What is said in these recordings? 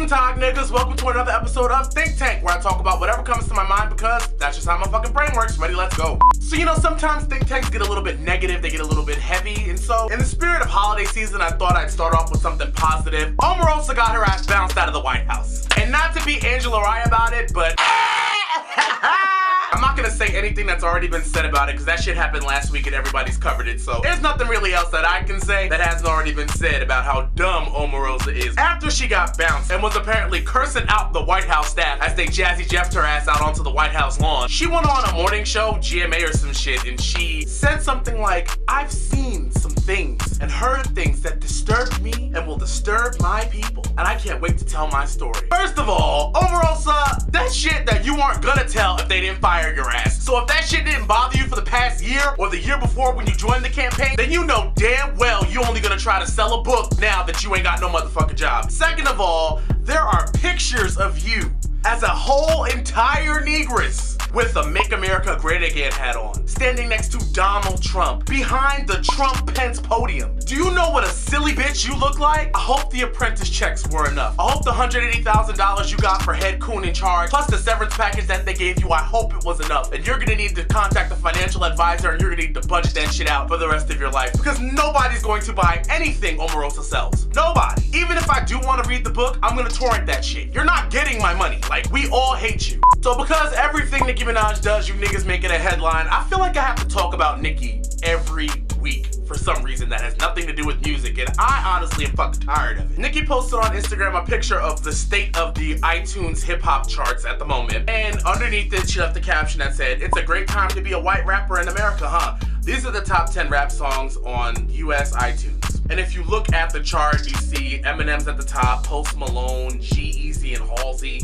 Welcome to niggas, welcome to another episode of THiNK, where I talk about whatever comes to my mind because that's just how my fucking brain works. Ready, let's go. So you know, sometimes think tanks get a little bit negative, they get a little bit heavy, and so in the spirit of holiday season, I thought I'd start off with something positive. Omarosa got her ass bounced out of the White House. And not to be Angela Rye about it, but I'm not gonna say anything that's already been said about it because that shit happened last week and everybody's covered it, so there's nothing really else that I can say that hasn't already been said about how dumb Omarosa is. After she got bounced and was apparently cursing out the White House staff as they Jazzy Jeffed her ass out onto the White House lawn, she went on a morning show, GMA or some shit, and she said something like, "I've seen some things and heard things that disturbed me and will disturb my people, and I can't wait to tell my story." First of all, Omarosa, that shit that you aren't gonna tell if they didn't fire your ass. So if that shit didn't bother you for the past year or the year before when you joined the campaign, then you know damn well you only gonna try to sell a book now that you ain't got no motherfucking job. Second of all, there are pictures of you as a whole entire negress with a Make America Great Again hat on, standing next to Donald Trump, behind the Trump-Pence podium. Do you know what a silly bitch you look like? I hope the apprentice checks were enough. I hope the $180,000 you got for head coon in charge, plus the severance package that they gave you, I hope it was enough. And you're gonna need to contact a financial advisor and you're gonna need to budget that shit out for the rest of your life, because nobody's going to buy anything Omarosa sells. Nobody. Even if I do want to read the book, I'm gonna torrent that shit. You're not getting my money. Like, we all hate you. So because everything Nicki Minaj does, you niggas make it a headline, I feel like I have to talk about Nicki every week for some reason that has nothing to do with music, and I honestly am fucking tired of it. Nicki posted on Instagram a picture of the state of the iTunes hip-hop charts at the moment, and underneath it she left a caption that said, "It's a great time to be a white rapper in America, huh? These are the top 10 rap songs on US iTunes." And if you look at the chart, you see Eminem's at the top, Post Malone, G-Eazy and Halsey,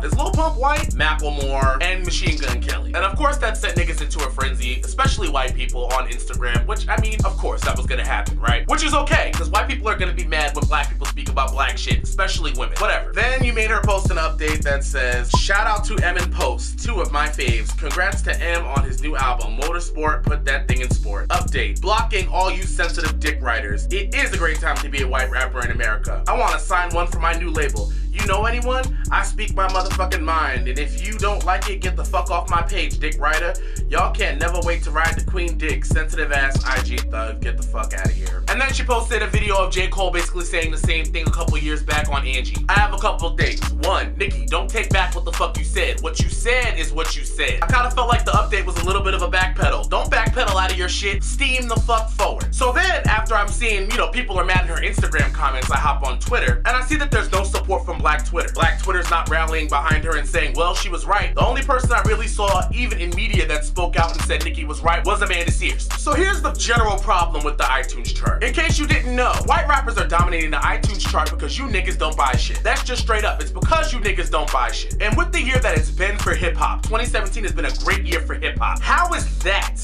is Lil Pump white? Macklemore, and Machine Gun Kelly. And of course that sent niggas into a frenzy, especially white people on Instagram, which, I mean, of course that was gonna happen, right? Which is okay, because white people are gonna be mad when black people speak about black shit, especially women, whatever. Then you made her post an update that says, "Shout out to M and Post, two of my faves. Congrats to M on his new album, Motorsport, put that thing in sport. Update, blocking all you sensitive dick writers. It is a great time to be a white rapper in America. I want to sign one for my new label. You know anyone? I speak my motherfucking mind, and if you don't like it, get the fuck off my page, dick writer. Y'all can't never wait to ride the queen dick. Sensitive ass IG thug, get the fuck out of here." And then she posted a video of J. Cole basically saying the same thing a couple years back on Angie. I have a couple of things. One, Nicki, don't take back what the fuck you said. What you said is what you said. I kind of felt like the update was a little bit of a backpedal. Don't backpedal out of your shit. Steam the fuck forward. So then, after I'm seeing, you know, people are mad at her Instagram comments, I hop on Twitter, and I see that there's no support from Black Twitter. Black Twitter's not rallying behind her and saying, well, she was right. The only person I really saw, even in media, that spoke out and said Nicki was right was Amanda Sears. So here's the general problem with the iTunes chart. In case you didn't know, white rappers are dominating the iTunes chart because you niggas don't buy shit. That's just straight up. It's because you niggas don't buy shit. And with the year that it's been for hip-hop, 2017 has been a great year for hip-hop. How is that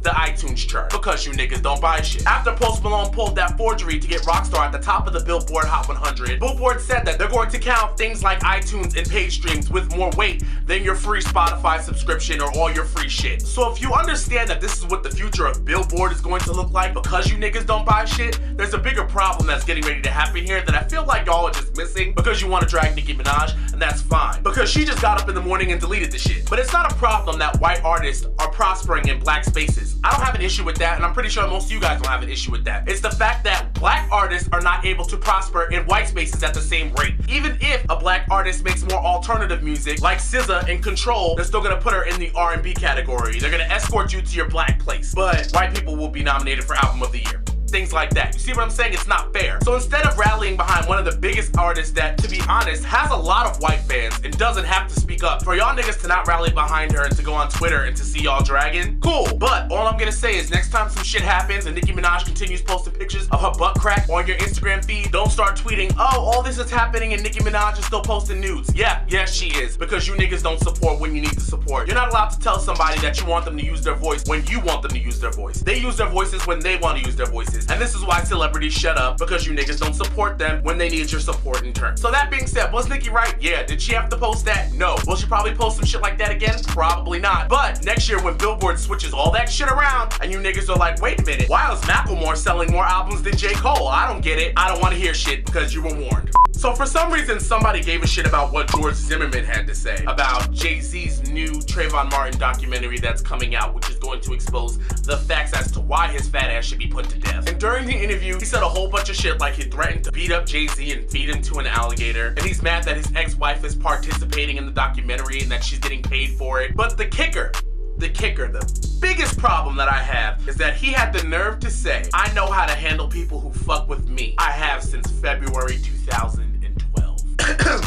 the iTunes chart? Because you niggas don't buy shit. After Post Malone pulled that forgery to get Rockstar at the top of the Billboard Hot 100, Billboard said that they're going to count things like iTunes and page streams with more weight than your free Spotify subscription or all your free shit. So if you understand that this is what the future of Billboard is going to look like because you niggas don't buy shit, there's a bigger problem that's getting ready to happen here that I feel like y'all are just missing because you want to drag Nicki Minaj, and that's fine. Because she just got up in the morning and deleted the shit. But it's not a problem that white artists are prospering in black spaces. I don't have an issue with that, and I'm pretty sure most of you guys don't have an issue with that. It's the fact that black artists are not able to prosper in white spaces at the same rate. Even if a black artist makes more alternative music, like SZA and Control, they're still gonna put her in the R&B category. They're gonna escort you to your black place. But white people will be nominated for Album of the Year. Things like that. You see what I'm saying? It's not fair. So instead of rallying behind one of the biggest artists that, to be honest, has a lot of white fans and doesn't have to speak up, for y'all niggas to not rally behind her and to go on Twitter and to see y'all dragging, cool. But all I'm gonna say is next time some shit happens and Nicki Minaj continues posting pictures of her butt crack on your Instagram feed, don't start tweeting, oh, all this is happening and Nicki Minaj is still posting nudes. Yeah, yes she is, because you niggas don't support when you need to support. You're not allowed to tell somebody that you want them to use their voice when you want them to use their voice. They use their voices when they want to use their voices. And this is why celebrities shut up, because you niggas don't support them when they need your support in turn. So that being said, was Nicki right? Yeah. Did she have to post that? No. Will she probably post some shit like that again? Probably not. But next year when Billboard switches all that shit around and you niggas are like, wait a minute, why is Macklemore selling more albums than J. Cole? I don't get it. I don't want to hear shit because you were warned. So for some reason, somebody gave a shit about what George Zimmerman had to say about Jay-Z's new Trayvon Martin documentary that's coming out, which is going to expose the facts as to why his fat ass should be put to death. And during the interview, he said a whole bunch of shit like he threatened to beat up Jay-Z and feed him to an alligator. And he's mad that his ex-wife is participating in the documentary and that she's getting paid for it. But the kicker, the biggest problem that I have is that he had the nerve to say, I know how to handle people who fuck with me. I have since February 2012.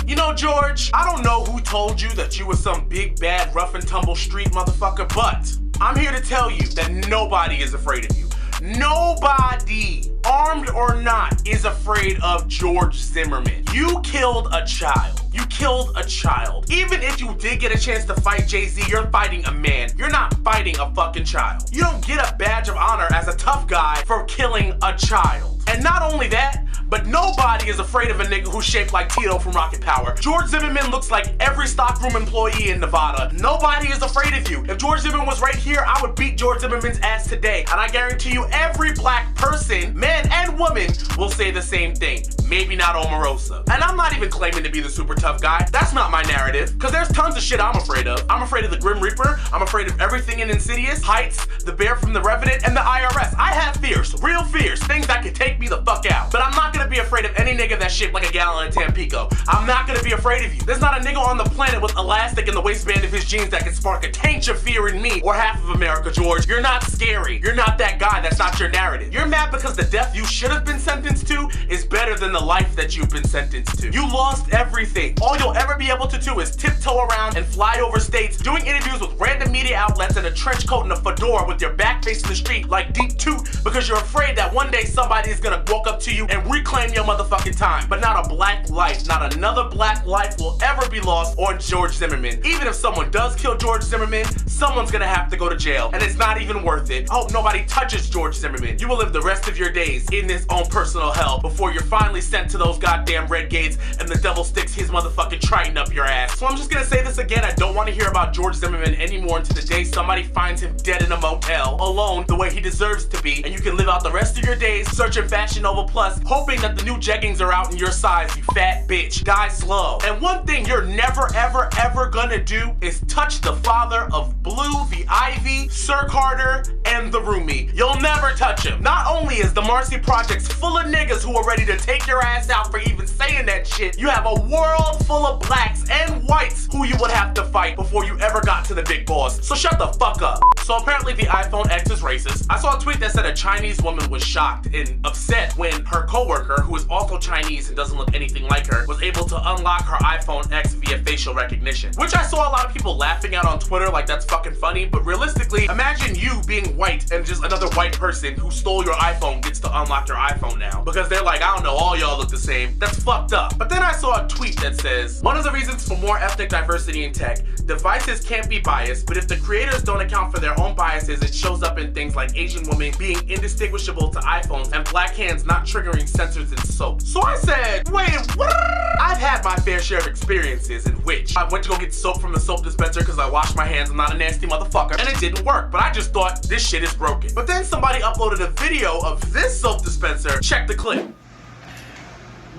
You know, George, I don't know who told you that you were some big, bad, rough and tumble street motherfucker, but I'm here to tell you that nobody is afraid of you. Nobody, armed or not, is afraid of George Zimmerman. You killed a child. You killed a child. Even if you did get a chance to fight Jay-Z, you're fighting a man. You're not fighting a fucking child. You don't get a badge of honor as a tough guy for killing a child. And not only that, but nobody is afraid of a nigga who's shaped like Tito from Rocket Power. George Zimmerman looks like every stockroom employee in Nevada. Nobody is afraid of you. If George Zimmerman was right here, I would beat George Zimmerman's ass today. And I guarantee you every black person, man and woman, will say the same thing. Maybe not Omarosa. And I'm not even claiming to be the super tough guy. That's not my narrative. Cause there's tons of shit I'm afraid of. I'm afraid of the Grim Reaper. I'm afraid of everything in Insidious, Heights, the bear from The Revenant, and the IRS. I have fears, real fears, things that could take me the fuck out. But I'm not gonna be afraid of any nigga that's shaped like a gallon of Tampico. I'm not gonna be afraid of you. There's not a nigga on the planet with elastic in the waistband of his jeans that can spark a taint of fear in me or half of America, George. You're not scary. You're not that guy. That's not your narrative. You're mad because the death you should have been sentenced to is better than the life that you've been sentenced to. You lost everything. All you'll ever be able to do is tiptoe around and fly over states, doing interviews with random media outlets in a trench coat and a fedora with your back facing the street like Deep Toot because you're afraid that one day somebody is gonna walk up to you and reclaim your motherfucking time. But not a black life, not another black life will ever be lost on George Zimmerman. Even if someone does kill George Zimmerman, someone's gonna have to go to jail, and it's not even worth it. I hope nobody touches George Zimmerman. You will live the rest of your days in this own personal hell before you're finally sent to those goddamn red gates and the devil sticks his motherfucking trident up your ass. So I'm just gonna say this again, I don't want to hear about George Zimmerman anymore until the day somebody finds him dead in a motel, alone, the way he deserves to be, and you can live out the rest of your days searching Fashion Nova Plus, hoping that the new jeggings are out in your size, you fat bitch. Die slow. And one thing you're never, ever, ever gonna do is touch the father of Blue, the Ivy, Sir Carter, and the Roomie. You'll never touch him. Not only is the Marcy Projects full of niggas who are ready to take your ass out for even saying that shit, you have a world full of blacks and whites who you would have to fight before you ever got to the big boss. So shut the fuck up. So apparently the iPhone X is racist. I saw a tweet that said a Chinese woman was shocked and upset when her coworker, who is also Chinese and doesn't look anything like her, was able to unlock her iPhone X via facial recognition. Which I saw a lot of people laughing at on Twitter like that's fucking funny, but realistically, imagine you being white and just another white person who stole your iPhone gets to unlock your iPhone now. Because they're like, I don't know, all y'all look the same. That's fucked up. But then I saw a tweet that says, one of the reasons for more ethnic diversity in tech, devices can't be biased, but if the creators don't account for their own biases, it shows up in things like Asian women being indistinguishable to iPhones and black hands not triggering sensors in soap. So I said, wait, what? I've had my fair share of experiences in which I went to go get soap from the soap dispenser because I washed my hands, I'm not a nasty motherfucker, and it didn't work, but I just thought this shit is broken. But then somebody uploaded a video of this soap dispenser. Check the clip.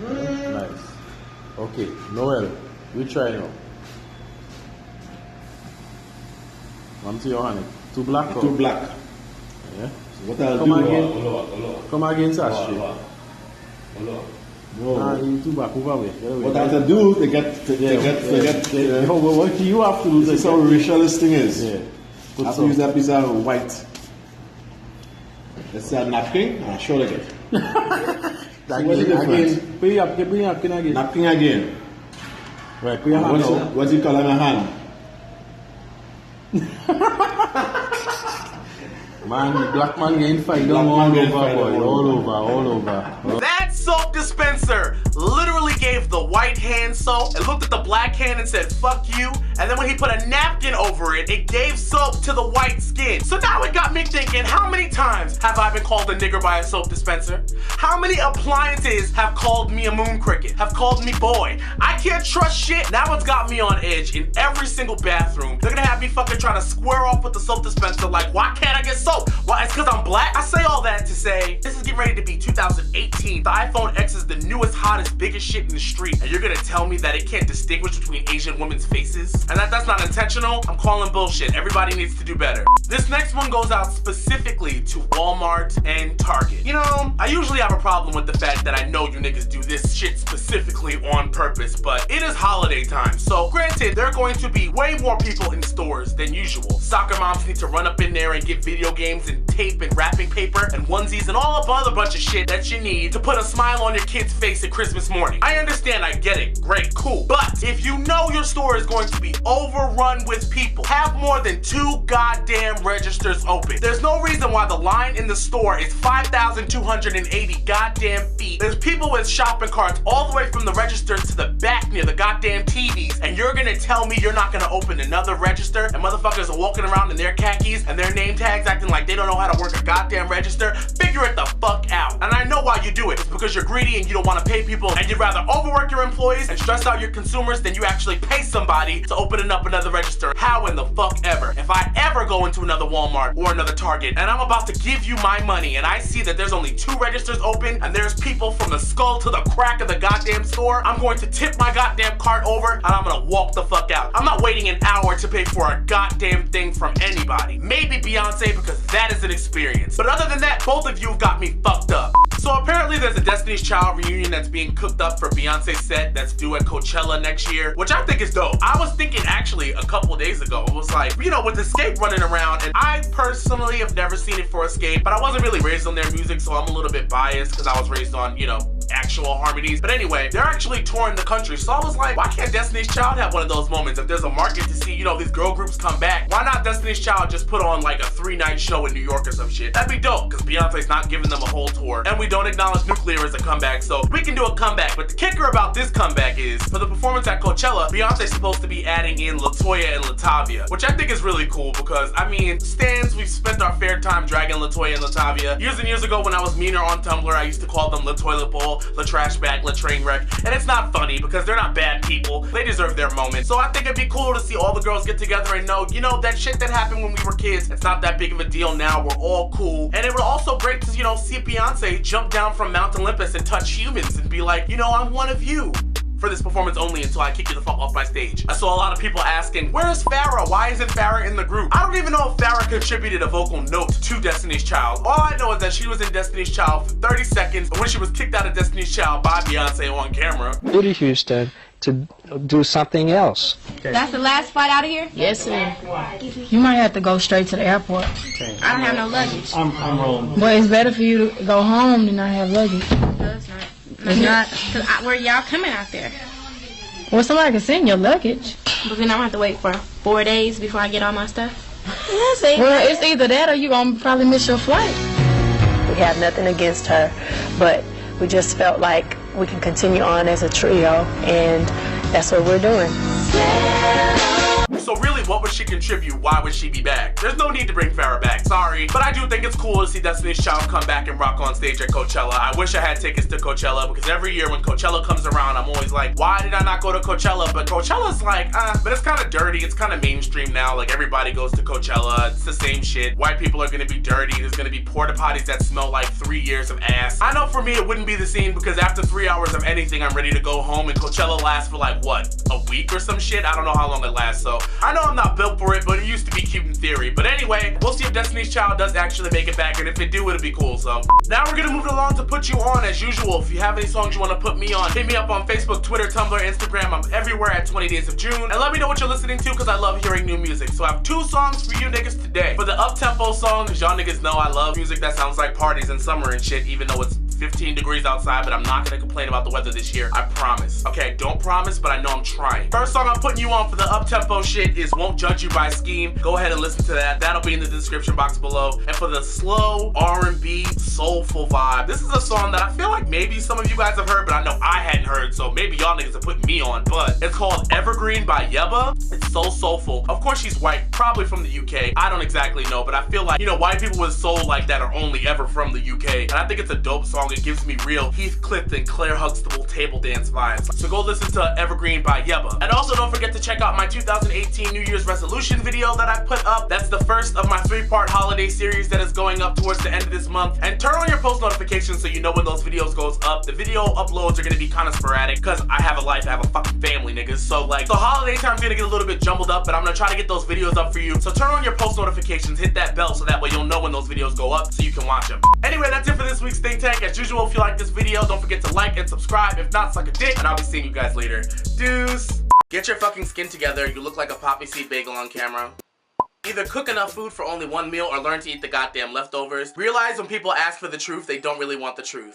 Nice. Okay, Noel, we try now. Come to your honey. Too black? Too black. Yeah. So what I'll Come do... again. Hello. Come again, Sashi. Hello. Nah, you too back over way. What I have to do to get... What you have to do... This is how racialist thing is. Yeah. I have to use that piece of white. Let's say a napkin, and show it. What's the difference? Put your napkin again. Napkin again. Right, put your hand out. What's it called on my hand? Man, the black man getting fight down all over, boy. All over. That soap dispenser literally gave the white hand soap, it looked at the black hand and said, fuck you. And then when he put a napkin over it, it gave soap to the white skin. So now it got me thinking, how many times have I been called a nigger by a soap dispenser? How many appliances have called me a moon cricket, have called me boy? I can't trust shit. Now it's got me on edge in every single bathroom. They're gonna have me fucking trying to square off with the soap dispenser like, why can't I get soap? Why, it's cause I'm black? I say all that to say, this is getting ready to be 2018. The iPhone X is the newest, hottest, biggest shit in the street. And you're gonna tell me that it can't distinguish between Asian women's faces? And that's not intentional? I'm calling bullshit. Everybody needs to do better. This next one goes out specifically to Walmart and Target. You know, I usually have a problem with the fact that I know you niggas do this shit specifically on purpose, but it is holiday time. So granted, there are going to be way more people in stores than usual. Soccer moms need to run up in there and get video games and tape and wrapping paper and onesies and all a other bunch of shit that you need to put a smile on your kid's face at Christmas morning. I understand, I get it, great, cool. But if you know your store is going to be overrun with people, have more than 2 goddamn registers open. There's no reason why the line in the store is 5,280 goddamn feet. There's people with shopping carts all the way from the registers to the back near the goddamn TVs, and you're gonna tell me you're not gonna open another register, and motherfuckers are walking around in their khakis and their name tags acting like they don't know how to work a goddamn register? Figure it the fuck out. And I know why you do it. It's because you're greedy and you don't want to pay people, and you'd rather overwork your employees and stress out your consumers than you actually pay somebody to open up another register. How in the fuck ever? If I ever go into another Walmart or another Target and I'm about to give you my money and I see that there's only 2 registers open and there's people from the skull to the crack of the goddamn store, I'm going to tip my goddamn cart over and I'm gonna walk the fuck out. I'm not waiting an hour to pay for a goddamn thing from anybody. Maybe Beyonce, because that is an experience. But other than that, both of you have got me fucked up. So apparently there's a Destiny's Child reunion that's being cooked up for Beyonce's set that's due at Coachella next year, which I think is dope. I was thinking actually a couple days ago, it was like, you know, with Skeme running around, and I personally have never seen it for Skeme, but I wasn't really raised on their music, so I'm a little bit biased because I was raised on, you know, actual harmonies. But anyway, they're actually touring the country, so I was like, why can't Destiny's Child have one of those moments? If there's a market to see, you know, these girl groups come back, why not Destiny's Child just put on like a 3-night show in New York or some shit? That'd be dope, because Beyonce's not giving them a whole tour, and we don't acknowledge nuclear as a comeback, so we can do a comeback. But the kicker about this comeback is, for the performance at Coachella, Beyonce's supposed to be adding in LaToya and LaTavia, which I think is really cool because, I mean, stans, we've spent our fair time dragging LaToya and LaTavia. Years and years ago when I was meaner on Tumblr, I used to call them La Toilet Bowl, La Trash Bag, La Train Wreck, and it's not funny because they're not bad people. They deserve their moment. So I think it'd be cool to see all the girls get together and know, you know, that shit that happened when we were kids, it's not that big of a deal now, we're all cool. And it would also great to, you know, see Beyonce jump down from Mount Olympus and touch humans and be like, you know, I'm one of you. For this performance only until I kick you the fuck off my stage. I saw a lot of people asking, where's Farrah? Why isn't Farrah in the group? I don't even know if Farrah contributed a vocal note to Destiny's Child. All I know is that she was in Destiny's Child for 30 seconds when she was kicked out of Destiny's Child by Beyonce on camera. Go to Houston to do something else. Okay. That's the last flight out of here? Yes, sir. You might have to go straight to the airport. Okay. I don't have no luggage. I'm rolling. But it's better for you to go home than not have luggage. No, it's not. It's not? Because where y'all coming out there? Well, somebody can send your luggage. But then I'm going to have to wait for 4 days before I get all my stuff. Well, it's either that or you're going to probably miss your flight. We have nothing against her, but we just felt like we can continue on as a trio, and that's what we're doing. So really, what would she contribute? Why would she be back? There's no need to bring Farrah back, sorry. But I do think it's cool to see Destiny's Child come back and rock on stage at Coachella. I wish I had tickets to Coachella because every year when Coachella comes around, I'm always like, why did I not go to Coachella? But Coachella's like, but it's kind of dirty. It's kind of mainstream now. Like everybody goes to Coachella. It's the same shit. White people are gonna be dirty. There's gonna be porta potties that smell like 3 years of ass. I know for me, it wouldn't be the scene because after 3 hours of anything, I'm ready to go home, and Coachella lasts for like, what, a week or some shit? I don't know how long it lasts, so I know I'm not built for it, but it used to be cute in theory. But anyway, we'll see if Destiny's Child does actually make it back, and if it do, it'll be cool. So now we're gonna move it along to put you on as usual. If you have any songs you want to put me on, hit me up on Facebook, Twitter, Tumblr, Instagram. I'm everywhere at 20 Days of June, and let me know what you're listening to because I love hearing new music. So I have 2 songs for you niggas today. For the up-tempo song, because y'all niggas know I love music that sounds like parties in summer and shit, even though it's 15 degrees outside, but I'm not gonna complain about the weather this year. I promise. Okay, don't promise, but I know I'm trying. First song I'm putting you on for the up-tempo shit is Won't Judge You by Skeme. Go ahead and listen to that. That'll be in the description box below. And for the slow R&B soulful vibe, this is a song that I feel like maybe some of you guys have heard, but I know I hadn't heard, so maybe y'all niggas are putting me on. But it's called Evergreen by YEBBA. It's so soulful. Of course she's white, probably from the UK. I don't exactly know, but I feel like, you know, white people with soul like that are only ever from the UK. And I think it's a dope song. It gives me real Heathcliff and Claire Huxtable table dance vibes. So go listen to Evergreen by YEBBA. And also don't forget to check out my 2018 New Year's resolution video that I put up. That's the first of my 3-part holiday series that is going up towards the end of this month. And turn on your post notifications so you know when those videos goes up. The video uploads are gonna be kind of sporadic because I have a life, I have a fucking family, niggas. So like, the holiday time's gonna get a little bit jumbled up, but I'm gonna try to get those videos up for you. So turn on your post notifications, hit that bell so that way you'll know when those videos go up so you can watch them. Anyway, that's it for this week's Think Tank. As usual, if you like this video, don't forget to like and subscribe. If not, suck a dick, and I'll be seeing you guys later. Deuce! Get your fucking skin together. You look like a poppy seed bagel on camera. Either cook enough food for only one meal or learn to eat the goddamn leftovers. Realize when people ask for the truth, they don't really want the truth.